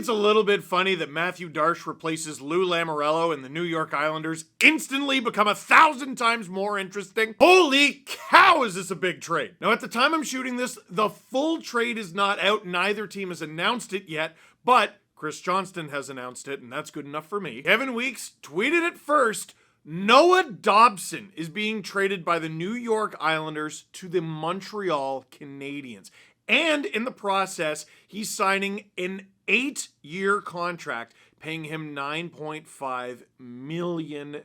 it's a little bit funny that Matthew Darche replaces Lou Lamoriello and the New York Islanders instantly become 1,000 times more interesting? Holy cow, is this a big trade? Now, at the time I'm shooting this, the full trade is not out. Neither team has announced it yet, but Chris Johnston has announced it, and that's good enough for me. Kevin Weeks tweeted it first. Noah Dobson is being traded by the New York Islanders to the Montreal Canadiens. And in the process, he's signing an 8-year contract, paying him $9.5 million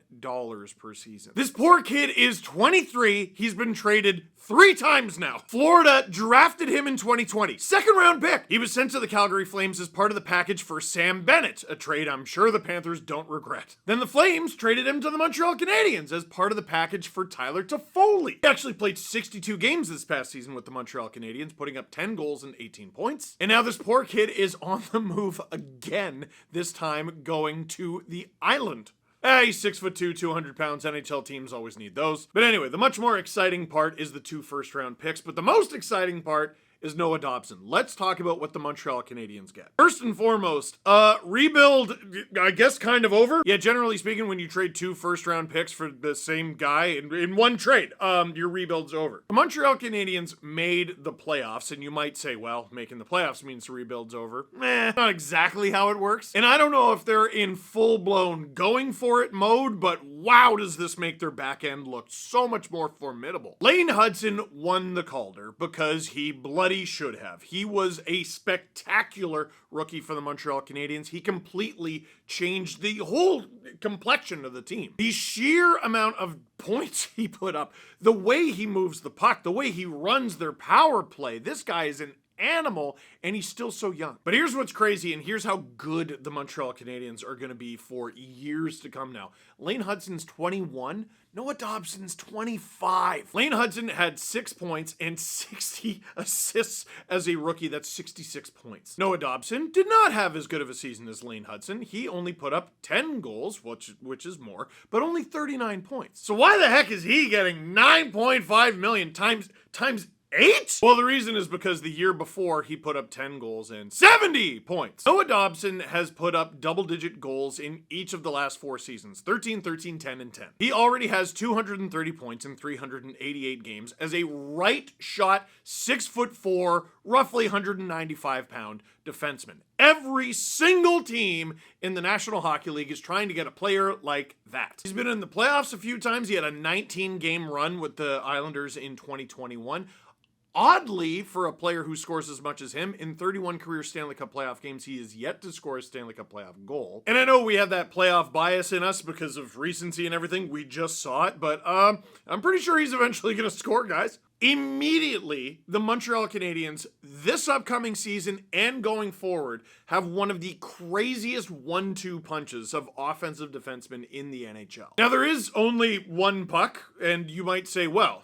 per season. This poor kid is 23. He's been traded 3 times now. Florida drafted him in 2020. Second-round pick. He was sent to the Calgary Flames as part of the package for Sam Bennett, a trade I'm sure the Panthers don't regret. Then the Flames traded him to the Montreal Canadiens as part of the package for Tyler Toffoli. He actually played 62 games this past season with the Montreal Canadiens, putting up 10 goals and 18 points. And now this poor kid is on the move again, this time going to the island. He's 6'2", 200 pounds. NHL teams always need those. But anyway, the much more exciting part is the 2 first-round picks, but the most exciting part is Noah Dobson. Let's talk about what the Montreal Canadiens get. First and foremost, rebuild, I guess, kind of over. Yeah, generally speaking, when you trade 2 first-round picks for the same guy in one trade, your rebuild's over. The Montreal Canadiens made the playoffs, and you might say, well, making the playoffs means the rebuild's over. Not exactly how it works. And I don't know if they're in full-blown going-for-it mode, but wow, does this make their back end look so much more formidable. Lane Hudson won the Calder because he bloody should have. He was a spectacular rookie for the Montreal Canadiens. He completely changed the whole complexion of the team. The sheer amount of points he put up, the way he moves the puck, the way he runs their power play, this guy is an animal, and he's still so young. But here's what's crazy, and here's how good the Montreal Canadiens are going to be for years to come now. Lane Hudson's 21, Noah Dobson's 25. Lane Hudson had 6 points and 60 assists as a rookie. That's 66 points. Noah Dobson did not have as good of a season as Lane Hudson. He only put up 10 goals, which is more, but only 39 points. So why the heck is he getting 9.5 million times 8? Well, the reason is because the year before he put up 10 goals and 70 points. Noah Dobson has put up double-digit goals in each of the last 4 seasons, 13, 13, 10, and 10. He already has 230 points in 388 games as a right-shot, 6'4", roughly 195-pound defenseman. Every single team in the National Hockey League is trying to get a player like that. He's been in the playoffs a few times. He had a 19-game run with the Islanders in 2021. Oddly, for a player who scores as much as him, in 31 career Stanley Cup playoff games, he is yet to score a Stanley Cup playoff goal. And I know we have that playoff bias in us because of recency and everything. We just saw it, but I'm pretty sure he's eventually going to score, guys. Immediately, the Montreal Canadiens, this upcoming season and going forward, have one of the craziest 1-2 punches of offensive defensemen in the NHL. Now, there is only one puck, and you might say, well,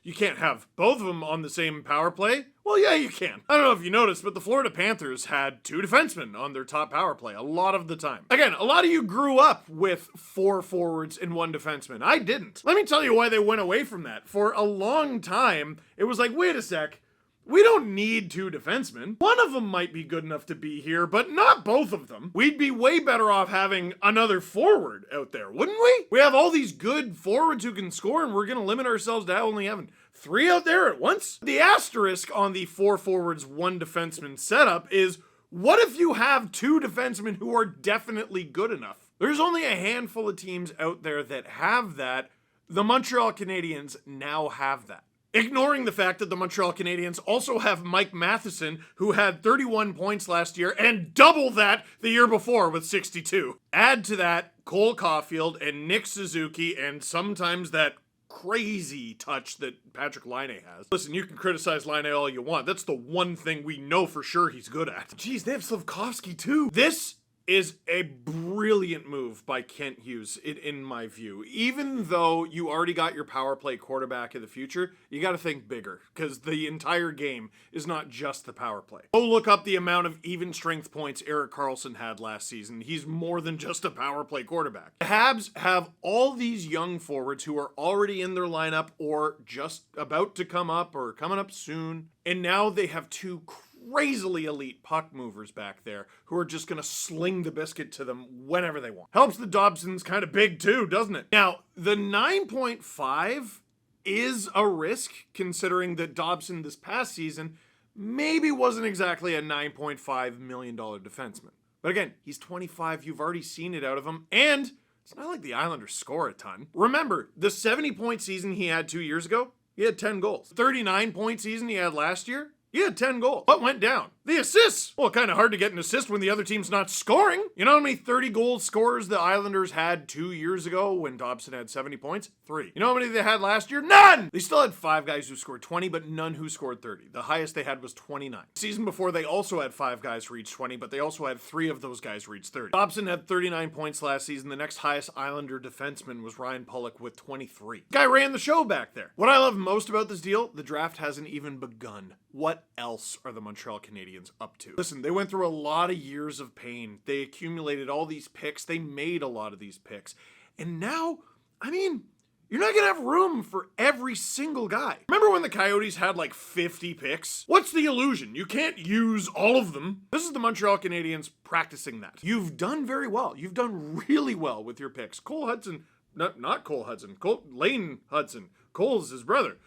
you can't have both of them on the same power play. Well, yeah, you can. I don't know if you noticed, but the Florida Panthers had 2 defensemen on their top power play a lot of the time. Again, a lot of you grew up with 4 forwards and 1 defenseman. I didn't. Let me tell you why they went away from that. For a long time, it was like, wait a sec, we don't need 2 defensemen. One of them might be good enough to be here, but not both of them. We'd be way better off having another forward out there, wouldn't we? We have all these good forwards who can score, and we're going to limit ourselves to only having 3 out there at once? The asterisk on the 4 forwards, 1 defenseman setup is, what if you have 2 defensemen who are definitely good enough? There's only a handful of teams out there that have that. The Montreal Canadiens now have that. Ignoring the fact that the Montreal Canadiens also have Mike Matheson, who had 31 points last year and double that the year before with 62. Add to that Cole Caulfield and Nick Suzuki and sometimes that crazy touch that Patrick Laine has. Listen, you can criticize Laine all you want. That's the one thing we know for sure he's good at. Jeez, they have Slafkovsky too. This is a brilliant move by Kent Hughes, in my view. Even though you already got your power play quarterback in the future, you got to think bigger, because the entire game is not just the power play. Go look up the amount of even strength points Erik Karlsson had last season. He's more than just a power play quarterback. The Habs have all these young forwards who are already in their lineup or just about to come up or coming up soon, and now they have 2 crazily elite puck movers back there who are just going to sling the biscuit to them whenever they want. Helps the Dobson's kind of big too, doesn't it? Now, the 9.5 is a risk considering that Dobson this past season maybe wasn't exactly a $9.5 million defenseman. But again, he's 25, you've already seen it out of him, and it's not like the Islanders score a ton. Remember, the 70-point season he had 2 years ago, he had 10 goals. 39-point season he had last year, he had 10 goals. What went down? The assists. Well, kind of hard to get an assist when the other team's not scoring. You know how many 30-goal scorers the Islanders had 2 years ago when Dobson had 70 points? 3. You know how many they had last year? None! They still had 5 guys who scored 20, but none who scored 30. The highest they had was 29. Season before, they also had 5 guys reach 20, but they also had 3 of those guys reach 30. Dobson had 39 points last season. The next highest Islander defenseman was Ryan Pulock with 23. Guy ran the show back there. What I love most about this deal, the draft hasn't even begun. What else are the Montreal Canadiens up to? Listen, they went through a lot of years of pain. They accumulated all these picks. They made a lot of these picks. And now, I mean, you're not going to have room for every single guy. Remember when the Coyotes had like 50 picks? What's the illusion? You can't use all of them. This is the Montreal Canadiens practicing that. You've done very well. You've done really well with your picks. Cole Hudson, not Cole Hudson, Lane Hudson. Cole's his brother.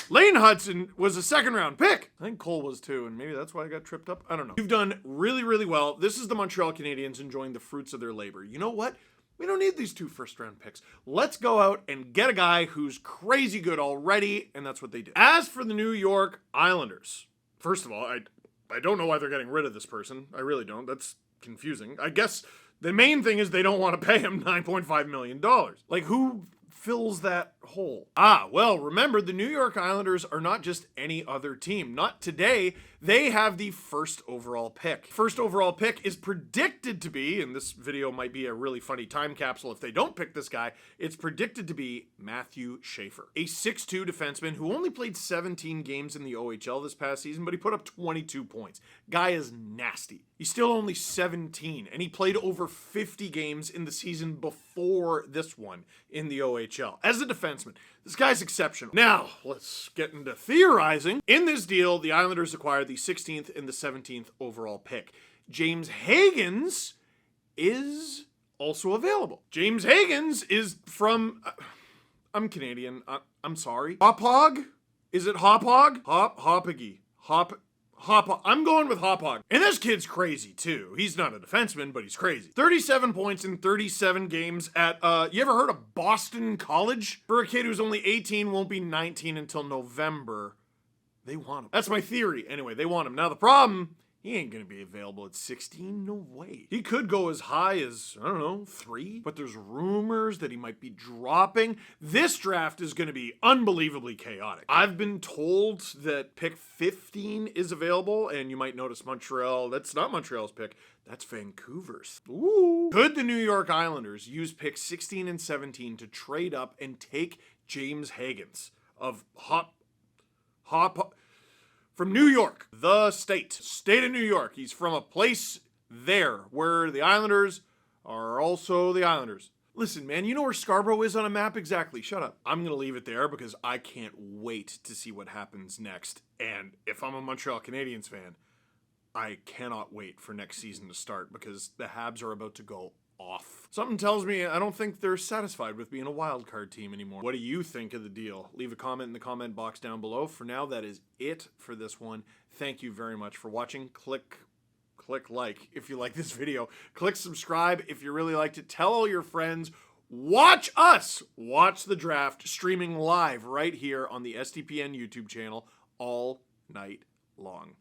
Lane Hudson was a second-round pick. I think Cole was too, and maybe that's why I got tripped up. I don't know. You've done really, really well. This is the Montreal Canadiens enjoying the fruits of their labor. You know what? We don't need these 2 first-round picks. Let's go out and get a guy who's crazy good already, and that's what they did. As for the New York Islanders, first of all, I don't know why they're getting rid of this person. I really don't. That's confusing. I guess the main thing is they don't want to pay him $9.5 million. Like, who fills that hole? Well, remember, the New York Islanders are not just any other team. Not today. They have the first overall pick. First overall pick is predicted to be, and this video might be a really funny time capsule if they don't pick this guy, it's predicted to be Matthew Schaefer, a 6'2 defenseman who only played 17 games in the OHL this past season, but he put up 22 points. Guy is nasty. He's still only 17, and he played over 50 games in the season before this one in the OHL. As a defenseman, this guy's exceptional. Now, let's get into theorizing. In this deal, the Islanders acquired the 16th and the 17th overall pick. James Hagens is also available. James Hagens is from... I'm Canadian. I'm sorry. Hauppauge? Is it Hauppauge? Hauppauge. I'm going with Hauppauge. And this kid's crazy too. He's not a defenseman, but he's crazy. 37 points in 37 games at, you ever heard of Boston College? For a kid who's only 18, won't be 19 until November. They want him. That's my theory. Anyway, they want him. Now the problem, he ain't gonna be available at 16. No way. He could go as high as, I don't know, 3. But there's rumors that he might be dropping. This draft is gonna be unbelievably chaotic. I've been told that pick 15 is available, and you might notice Montreal. That's not Montreal's pick. That's Vancouver's. Ooh. Could the New York Islanders use pick 16 and 17 to trade up and take James Hagens of from New York, the state of New York. He's from a place there where the Islanders are also the Islanders. Listen, man, you know where Scarborough is on a map? Exactly. Shut up. I'm going to leave it there because I can't wait to see what happens next. And if I'm a Montreal Canadiens fan, I cannot wait for next season to start because the Habs are about to go off. Something tells me I don't think they're satisfied with being a wild card team anymore. What do you think of the deal? Leave a comment in the comment box down below. For now, that is it for this one. Thank you very much for watching. Click like if you like this video. Click subscribe if you really liked it. Tell all your friends. Watch us watch the draft streaming live right here on the SDPN YouTube channel all night long.